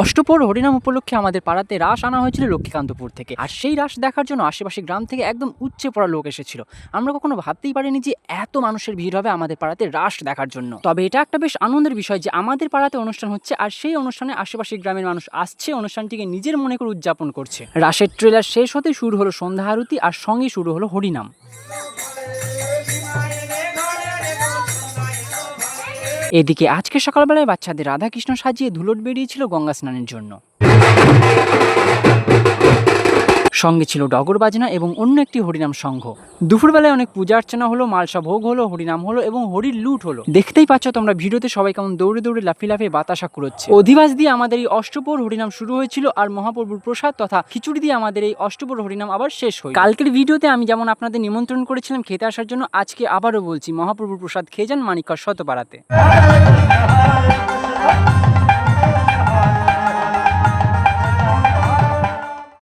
অষ্টপ্রহর হরিনাম উপলক্ষে আমাদের পাড়াতে রাস আনা হয়েছিল লক্ষ্মীকান্তপুর থেকে। আর সেই রাস দেখার জন্য আশেপাশে গ্রাম থেকে একদম উচ্চে পড়া লোক এসেছিল। আমরা কখনো ভাবতেই পারিনি যে এত মানুষের ভিড় হবে আমাদের পাড়াতে রাস দেখার জন্য। তবে এটা একটা বেশ আনন্দের বিষয় যে আমাদের পাড়াতে অনুষ্ঠান হচ্ছে আর সেই অনুষ্ঠানে আশেপাশের গ্রামের মানুষ আসছে, অনুষ্ঠানটিকে নিজের মনে করে উদযাপন করছে। রাসের ট্রেলার শেষ হতে শুরু হলো সন্ধ্যা আরতি আর সঙ্গে শুরু হলো হরিনাম। এদিকে আজকে সকালবেলায় বাচ্চাদের রাধাকৃষ্ণ সাজিয়ে ধুলোট বেরিয়েছিল গঙ্গা স্নানের জন্য। সঙ্গে ছিল ডগর বাজনা এবং অন্য একটি হরিনাম সংঘ। দুপুরবেলায় অনেক পূজা অর্চনা হলো, মালসা ভোগ হলো, হরিনাম হলো এবং হরির লুট হলো। দেখতেই পাচ্ছ তোমরা ভিডিওতে সবাই কেমন দৌড়ে দৌড়ে লাফিয়ে লাফিয়ে বাতাসা কুড়োচ্ছে। অধিবাস দিয়ে আমাদের এই অষ্টপ্রহর হরিনাম শুরু হয়েছিল আর মহাপ্রভুর প্রসাদ তথা খিচুড়ি দিয়ে আমাদের এই অষ্টপ্রহর হরিনাম আবার শেষ হয়। কালকের ভিডিওতে আমি যেমন আপনাদের নিমন্ত্রণ করেছিলাম খেতে আসার জন্য, আজকে আবারও বলছি মহাপ্রভুর প্রসাদ খেয়ে যান মানিকগড় শতপাড়াতে।